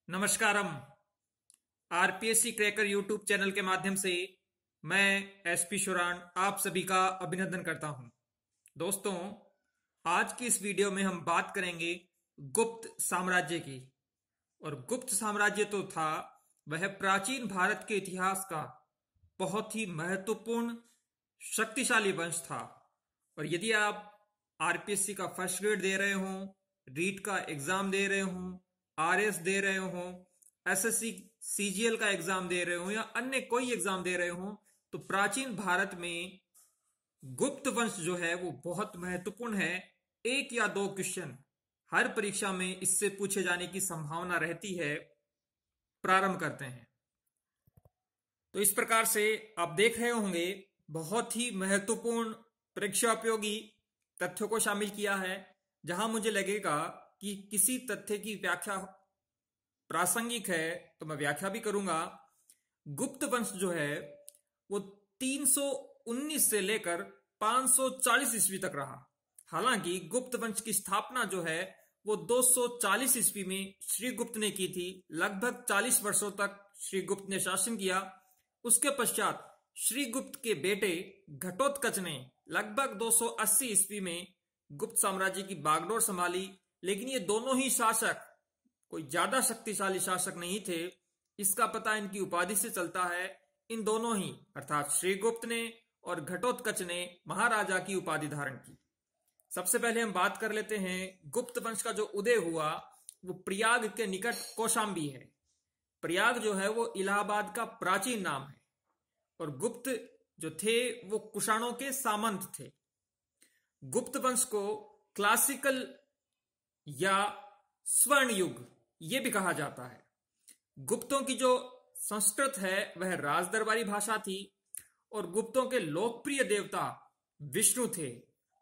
नमस्कारम। RPSC cracker YouTube channel के माध्यम से मैं एसपी शुरान आप सभी का अभिनंदन करता हूं। दोस्तों, आज की इस वीडियो में हम बात करेंगे गुप्त साम्राज्य की। और गुप्त साम्राज्य तो था वह प्राचीन भारत के इतिहास का बहुत ही महत्वपूर्ण शक्तिशाली वंश था। और यदि आप आरपीएससी का फर्स्ट ग्रेड दे रहे हो, रीट का एग्जाम दे रहे हो, आरएस दे रहे हो, एसएससी सीजीएल का एग्जाम दे रहे हो या अन्य कोई एग्जाम दे रहे हो, तो प्राचीन भारत में गुप्त वंश जो है वो बहुत महत्वपूर्ण है। एक या दो क्वेश्चन हर परीक्षा में इससे पूछे जाने की संभावना रहती है। प्रारंभ करते हैं। तो इस प्रकार से आप देख रहे होंगे बहुत ही महत्वपूर्ण परीक्षा उपयोगी तथ्यों को शामिल किया है, जहां मुझे लगेगा कि किसी तथ्य की व्याख्या प्रासंगिक है तो मैं व्याख्या भी करूंगा। गुप्त वंश जो है वो 319 से लेकर 540 ईस्वी तक रहा। हालांकि गुप्त वंश की स्थापना जो है वो 240 ईस्वी में श्रीगुप्त ने की थी। लगभग 40 वर्षों तक श्रीगुप्त ने शासन किया। उसके पश्चात श्रीगुप्त के बेटे घटोत्कच ने लगभग 280 ईस्वी में गुप्त साम्राज्य की बागडोर संभाली। लेकिन ये दोनों ही शासक कोई ज्यादा शक्तिशाली शासक नहीं थे। इसका पता इनकी उपाधि से चलता है। इन दोनों ही अर्थात श्रीगुप्त ने और घटोत्कच ने महाराजा की उपाधि धारण की। सबसे पहले हम बात कर लेते हैं गुप्त वंश का जो उदय हुआ वो प्रयाग के निकट कौशाम्बी है। प्रयाग जो है वो इलाहाबाद का प्राचीन नाम है। और गुप्त जो थे वो कुषाणों के सामंत थे। गुप्त वंश को क्लासिकल या स्वर्ण युग ये भी कहा जाता है। गुप्तों की जो संस्कृत है वह राजदरबारी भाषा थी और गुप्तों के लोकप्रिय देवता विष्णु थे।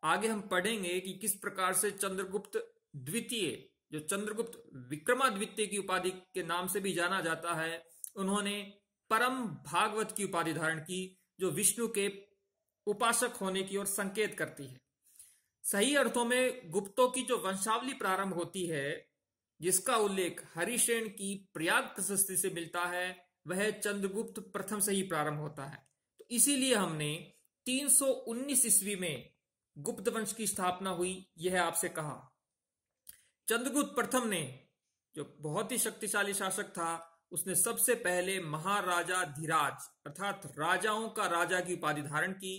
आगे हम पढ़ेंगे कि किस प्रकार से चंद्रगुप्त द्वितीय, जो चंद्रगुप्त विक्रमादित्य की उपाधि के नाम से भी जाना जाता है, उन्होंने परम भागवत की उपाधि धारण की, जो विष्णु के उपासक होने की ओर संकेत करती है। सही अर्थों में गुप्तों की जो वंशावली प्रारंभ होती है, जिसका उल्लेख हरिसेन की प्रयाग प्रशस्ति से मिलता है, वह चंद्रगुप्त प्रथम से ही प्रारंभ होता है। तो इसीलिए हमने 319 ईस्वी में गुप्त वंश की स्थापना हुई, यह आपसे कहा। चंद्रगुप्त प्रथम ने, जो बहुत ही शक्तिशाली शासक था, उसने सबसे पहले महाराजा धीराज अर्थात राजाओं का राजा की उपाधि धारण की।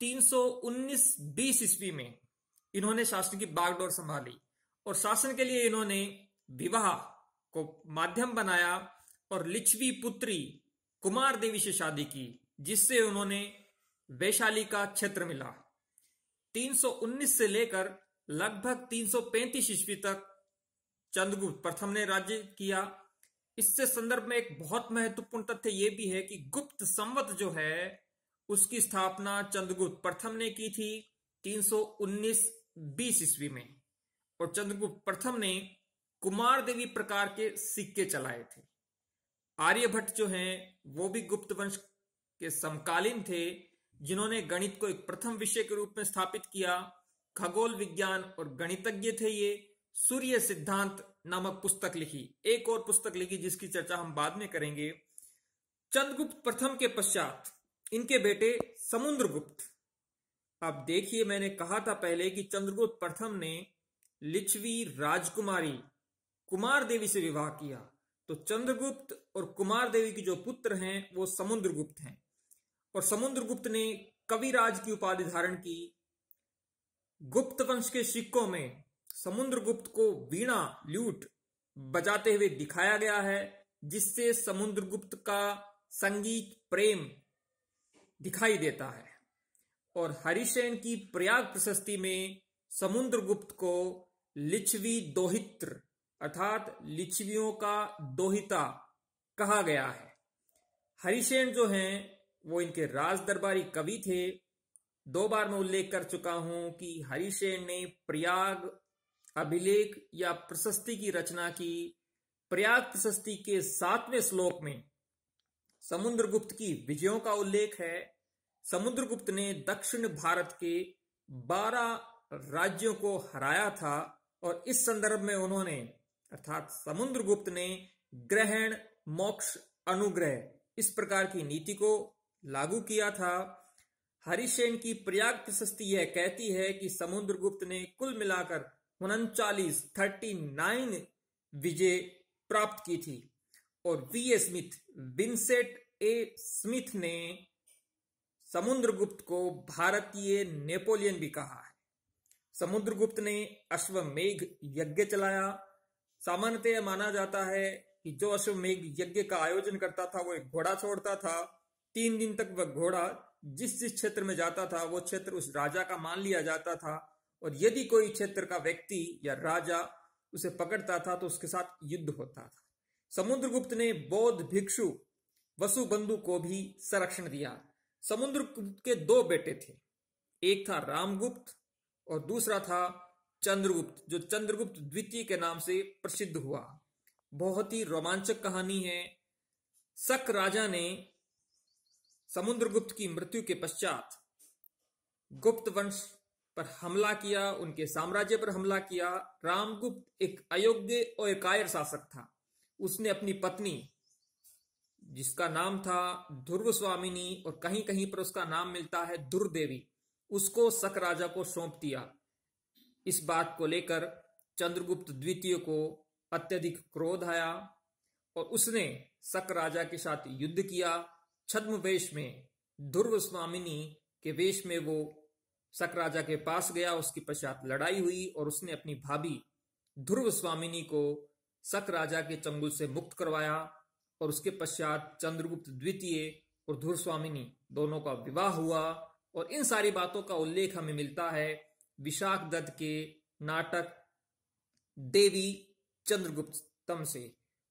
319-20 ईस्वी में इन्होंने शासन की बागडोर संभाली और शासन के लिए इन्होंने विवाह को माध्यम बनाया और लिच्छवी पुत्री कुमार देवी से शादी की, जिससे उन्होंने वैशाली का क्षेत्र मिला। 319 से लेकर लगभग 335 ईस्वी तक चंद्रगुप्त प्रथम ने राज्य किया। इससे संदर्भ में एक बहुत महत्वपूर्ण तथ्य यह भी है कि गुप्त संवत जो है उसकी स्थापना चंद्रगुप्त प्रथम ने की थी 319-20 ईस्वी में। और चंद्रगुप्त प्रथम ने कुमार देवी प्रकार के सिक्के चलाए थे। आर्यभट्ट जो हैं वो भी गुप्त वंश के समकालीन थे, जिन्होंने गणित को एक प्रथम विषय के रूप में स्थापित किया। खगोल विज्ञान और गणितज्ञ थे ये। सूर्य सिद्धांत नामक पुस्तक लिखी, एक और पुस्तक लिखी जिसकी चर्चा हम बाद में करेंगे। चंद्रगुप्त प्रथम के पश्चात इनके बेटे समुद्रगुप्त। अब देखिए, मैंने कहा था पहले कि चंद्रगुप्त प्रथम ने लिच्छवी राजकुमारी कुमार देवी से विवाह किया। तो चंद्रगुप्त और कुमार देवी की जो पुत्र हैं वो समुद्रगुप्त हैं। और समुद्रगुप्त ने कविराज की उपाधि धारण की। गुप्त वंश के सिक्कों में समुद्रगुप्त को वीणा ल्यूट बजाते हुए दिखाया गया है, जिससे समुद्रगुप्त का संगीत प्रेम दिखाई देता है। और हरिसेन की प्रयाग प्रशस्ति में समुद्रगुप्त को लिच्छवी दोहित्र अर्थात लिच्छवियों का दोहिता कहा गया है। हरिसेन जो हैं वो इनके राज दरबारी कवि थे। 2 बार मैं उल्लेख कर चुका हूं कि हरिसेन ने प्रयाग अभिलेख या प्रशस्ति की रचना की। प्रयाग प्रशस्ति के 7वें श्लोक में समुद्रगुप्त की विजयों का उल्लेख है। समुद्रगुप्त ने दक्षिण भारत के 12 राज्यों को हराया था और इस संदर्भ में उन्होंने अर्थात समुद्रगुप्त ने ग्रहण, मोक्ष, अनुग्रह, इस प्रकार की नीति को लागू किया था। हरिसेन की प्रयाग प्रशस्ति यह कहती है कि समुद्रगुप्त ने कुल मिलाकर 39 विजय प्राप्त की थी। और विंसेंट ए स्मिथ ने समुद्रगुप्त को भारतीय नेपोलियन भी कहा है। समुद्रगुप्त ने अश्वमेघ यज्ञ चलाया। सामान्यतः माना जाता है कि जो अश्वमेघ यज्ञ का आयोजन करता था वो एक घोड़ा छोड़ता था। 3 दिन तक वह घोड़ा जिस क्षेत्र में जाता था वो क्षेत्र उस राजा का मान लिया जाता था, और यदि कोई क्षेत्र का व्यक्ति या राजा उसे पकड़ता था तो उसके साथ युद्ध होता था। समुद्रगुप्त ने बौद्ध भिक्षु वसुबंधु को भी संरक्षण दिया। समुद्रगुप्त के 2 बेटे थे, एक था रामगुप्त और दूसरा था चंद्रगुप्त, जो चंद्रगुप्त द्वितीय के नाम से प्रसिद्ध हुआ। बहुत ही रोमांचक कहानी है। शक राजा ने समुद्रगुप्त की मृत्यु के पश्चात गुप्त वंश पर हमला किया, उनके साम्राज्य पर हमला किया। रामगुप्त एक अयोग्य और कायर शासक था। उसने अपनी पत्नी, जिसका नाम था ध्रुवस्वामिनी और कहीं कहीं पर उसका नाम मिलता है दुर्देवी, उसको शक राजा को सौंप दिया। इस बात को लेकर चंद्रगुप्त द्वितीय को अत्यधिक क्रोध आया और उसने शक राजा के साथ युद्ध किया। छद्म वेश में, ध्रुवस्वामिनी के वेश में वो शक राजा के पास गया। उसके पश्चात लड़ाई हुई और उसने अपनी भाभी ध्रुवस्वामिनी को शक राजा के चंगुल से मुक्त करवाया। और उसके पश्चात चंद्रगुप्त द्वितीय और ध्रुवस्वामिनी दोनों का विवाह हुआ। और इन सारी बातों का उल्लेख हमें मिलता है विशाख दत्त के नाटक देवी चंद्रगुप्तम से।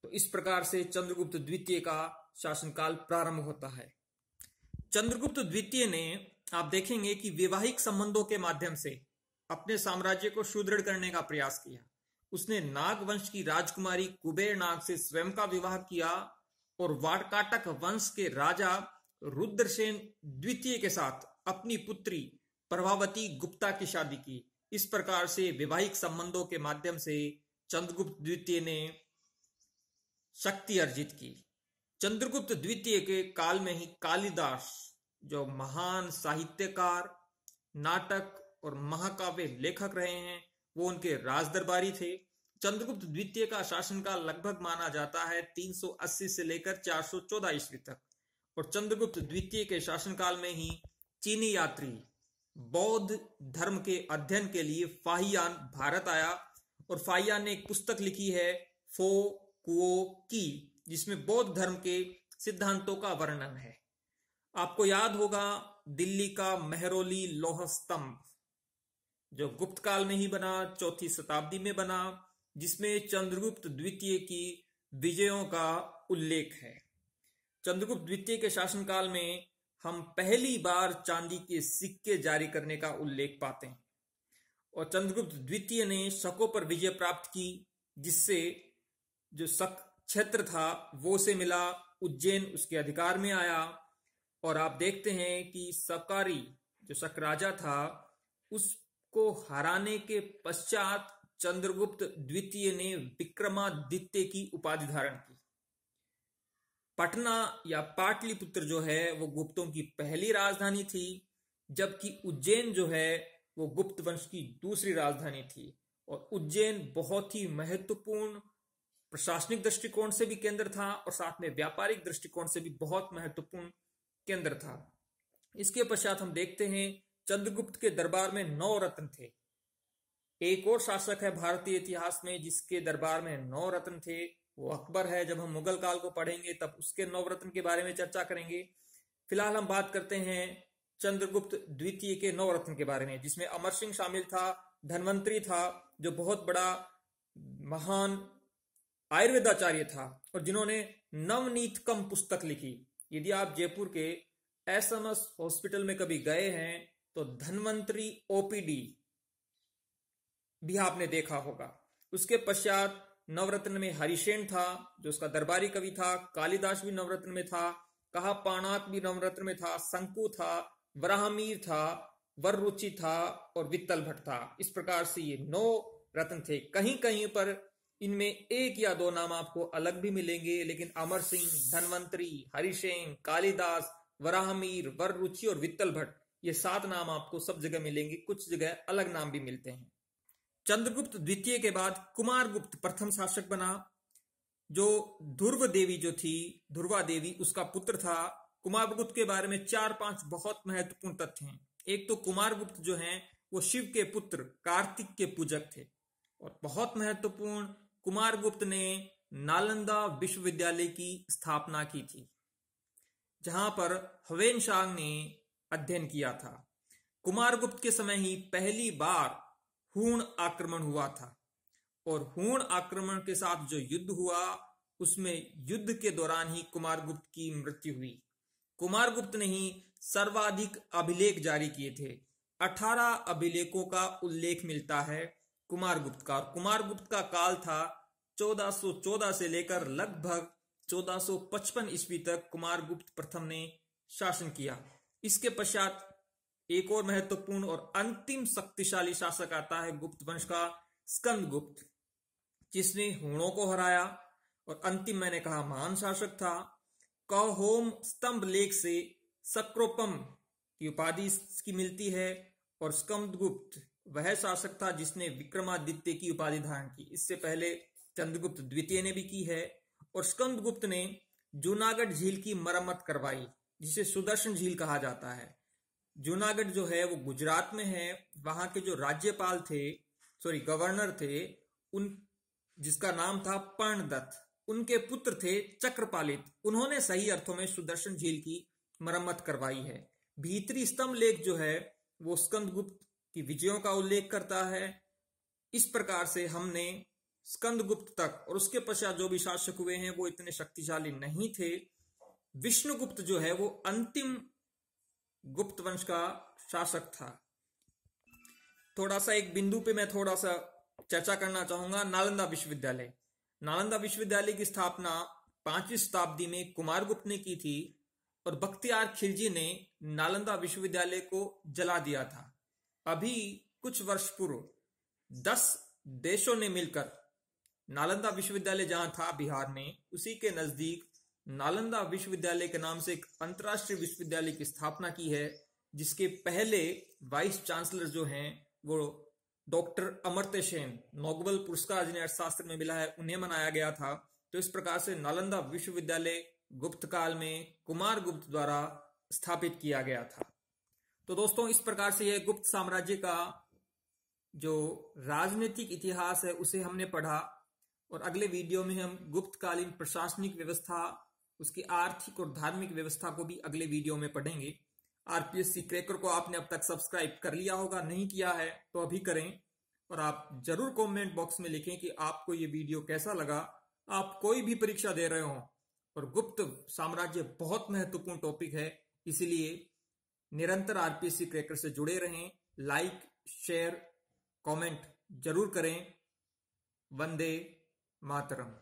तो इस प्रकार से चंद्रगुप्त द्वितीय का शासनकाल प्रारंभ होता है। चंद्रगुप्त द्वितीय ने, आप देखेंगे कि वैवाहिक संबंधों के माध्यम से अपने साम्राज्य को सुदृढ़ करने का प्रयास किया। उसने नाग वंश की राजकुमारी कुबेर नाग से स्वयं का विवाह किया और वाटकाटक वंश के राजा रुद्रसेन द्वितीय के साथ अपनी पुत्री प्रभावती गुप्ता की शादी की। इस प्रकार से वैवाहिक संबंधों के माध्यम से चंद्रगुप्त द्वितीय ने शक्ति अर्जित की। चंद्रगुप्त द्वितीय के काल में ही कालिदास, जो महान साहित्यकार, नाटक और महाकाव्य लेखक रहे हैं, वो उनके राजदरबारी थे। चंद्रगुप्त द्वितीय का शासनकाल लगभग माना जाता है 380 से लेकर 414 ईस्वी तक। और चंद्रगुप्त द्वितीय के शासनकाल में ही चीनी यात्री बौद्ध धर्म के अध्ययन के लिए फाहियान भारत आया। और फाहियान ने एक पुस्तक लिखी है फो कुओ की, जिसमें बौद्ध धर्म के सिद्धांतों का वर्णन है। आपको याद होगा दिल्ली का मेहरौली लौह स्तंभ, जो गुप्त काल में ही बना, 4वीं शताब्दी में बना, जिसमें चंद्रगुप्त द्वितीय की विजयों का उल्लेख है। चंद्रगुप्त द्वितीय के शासनकाल में हम पहली बार चांदी के सिक्के जारी करने का उल्लेख पाते हैं। और चंद्रगुप्त द्वितीय ने शकों पर विजय प्राप्त की, जिससे जो शक क्षेत्र था वो से मिला, उज्जैन उसके अधिकार में आया। और आप देखते हैं कि सकारी, जो शक राजा था, उसको हराने के पश्चात चंद्रगुप्त द्वितीय ने विक्रमादित्य की उपाधि धारण की। पटना या पाटलिपुत्र जो है वो गुप्तों की पहली राजधानी थी, जबकि उज्जैन जो है वो गुप्त वंश की दूसरी राजधानी थी। और उज्जैन बहुत ही महत्वपूर्ण प्रशासनिक दृष्टिकोण से भी केंद्र था और साथ में व्यापारिक दृष्टिकोण से भी बहुत महत्वपूर्ण केंद्र था। इसके पश्चात हम देखते हैं चंद्रगुप्त के दरबार में 9 रत्न थे। एक और शासक है भारतीय इतिहास में जिसके दरबार में 9 रत्न थे, वो अकबर है। जब हम मुगल काल को पढ़ेंगे तब उसके 9 रत्न के बारे में चर्चा करेंगे। फिलहाल हम बात करते हैं चंद्रगुप्त द्वितीय के 9 रत्न के बारे में, जिसमें अमर सिंह शामिल था, धन्वंतरी था, जो बहुत बड़ा महान आयुर्वेदाचार्य था और जिन्होंने नवनीतकम पुस्तक लिखी। यदि आप जयपुर के एसएमएस हॉस्पिटल में कभी गए हैं तो धन्वंतरी ओपीडी भी आपने देखा होगा। उसके पश्चात नवरत्न में हरिसेन था, जो उसका दरबारी कवि था। कालिदास भी नवरत्न में था। कहापाणात भी नवरत्न में था। शंकु था, वराहमीर था, वररुचि था और वित्तल भट्ट था। इस प्रकार से ये 9 रत्न थे। कहीं कहीं पर इनमें एक या दो नाम आपको अलग भी मिलेंगे, लेकिन अमर सिंह, धन्वंतरी, हरिसेन, कालिदास, वराहमीर, वररुचि और वित्तल भट्ट, ये 7 नाम आपको सब जगह मिलेंगे। कुछ जगह अलग नाम भी मिलते हैं। चंद्रगुप्त द्वितीय के बाद कुमारगुप्त प्रथम शासक बना। जो ध्रुव देवी जो थी, ध्रुवा देवी, उसका पुत्र था। कुमारगुप्त के बारे में 4-5 बहुत महत्वपूर्ण तथ्य हैं। एक तो कुमारगुप्त जो हैं वो शिव के पुत्र कार्तिक के पूजक थे। और बहुत महत्वपूर्ण, कुमारगुप्त ने नालंदा विश्वविद्यालय की स्थापना की थी, जहां पर ह्वेनसांग ने अध्ययन किया था। कुमारगुप्त के समय ही पहली बार हूण आक्रमण हुआ था, और हूण आक्रमण के साथ जो युद्ध हुआ, उसमें युद्ध के दौरान ही कुमारगुप्त की मृत्यु हुई। कुमारगुप्त ने ही सर्वाधिक अभिलेख जारी किए थे। 18 अभिलेखों का उल्लेख मिलता है कुमारगुप्त का। और कुमारगुप्त का काल था 1414 से लेकर लगभग 1455 ईस्वी तक कुमारगुप्त प्रथम ने शासन किया। इसके पश्चात एक और महत्वपूर्ण और अंतिम शक्तिशाली शासक आता है गुप्त वंश का, स्कंदगुप्त, जिसने हूणों को हराया और अंतिम, मैंने कहा, महान शासक था। कहोम स्तंभ लेख से सक्रोपम की उपाधि की मिलती है। और स्कंदगुप्त वह शासक था जिसने विक्रमादित्य की उपाधि धारण की। इससे पहले चंद्रगुप्त द्वितीय ने भी की है। और स्कंदगुप्त ने जूनागढ़ झील की मरम्मत करवाई, जिसे सुदर्शन झील कहा जाता है। जूनागढ़ जो है वो गुजरात में है। वहां के जो राज्यपाल थे, गवर्नर थे, जिसका नाम था पर्णदत्त, उनके पुत्र थे चक्रपालित। उन्होंने सही अर्थों में सुदर्शन झील की मरम्मत करवाई है। भीतरी स्तंभ लेख जो है वो स्कंदगुप्त की विजयों का उल्लेख करता है। इस प्रकार से हमने स्कंदगुप्त तक और उसके पश्चात जो भी शासक हुए हैं वो इतने शक्तिशाली नहीं थे। विष्णुगुप्त जो है वो अंतिम गुप्त वंश का शासक था। थोड़ा सा एक बिंदु पे मैं थोड़ा सा चर्चा करना चाहूंगा। नालंदा विश्वविद्यालय। नालंदा विश्वविद्यालय की स्थापना 5वीं शताब्दी में कुमारगुप्त ने की थी, और बख्तियार खिलजी ने नालंदा विश्वविद्यालय को जला दिया था। अभी कुछ वर्ष पूर्व 10 देशों ने मिलकर नालंदा विश्वविद्यालय जहां था बिहार में, उसी के नजदीक नालंदा विश्वविद्यालय के नाम से एक अंतरराष्ट्रीय विश्वविद्यालय की स्थापना की है, जिसके पहले वाइस चांसलर जो हैं वो डॉक्टर अमर्त्य सेन, नोबेल पुरस्कार जिन्हें अर्थशास्त्र में मिला है, उन्हें मनाया गया था। तो इस प्रकार से नालंदा विश्वविद्यालय गुप्त काल में कुमारगुप्त द्वारा स्थापित किया गया था। तो दोस्तों, इस प्रकार से यह गुप्त साम्राज्य का जो राजनीतिक इतिहास है उसे हमने पढ़ा। और अगले वीडियो में हम गुप्तकालीन प्रशासनिक व्यवस्था, उसकी आर्थिक और धार्मिक व्यवस्था को भी अगले वीडियो में पढ़ेंगे। आरपीएससी क्रैकर को आपने अब तक सब्सक्राइब कर लिया होगा, नहीं किया है तो अभी करें। और आप जरूर कमेंट बॉक्स में लिखें कि आपको ये वीडियो कैसा लगा। आप कोई भी परीक्षा दे रहे हो, और गुप्त साम्राज्य बहुत महत्वपूर्ण टॉपिक है, इसलिए निरंतर आरपीएससी क्रैकर से जुड़े रहें। लाइक, शेयर, कमेंट जरूर करें। वंदे मातरम।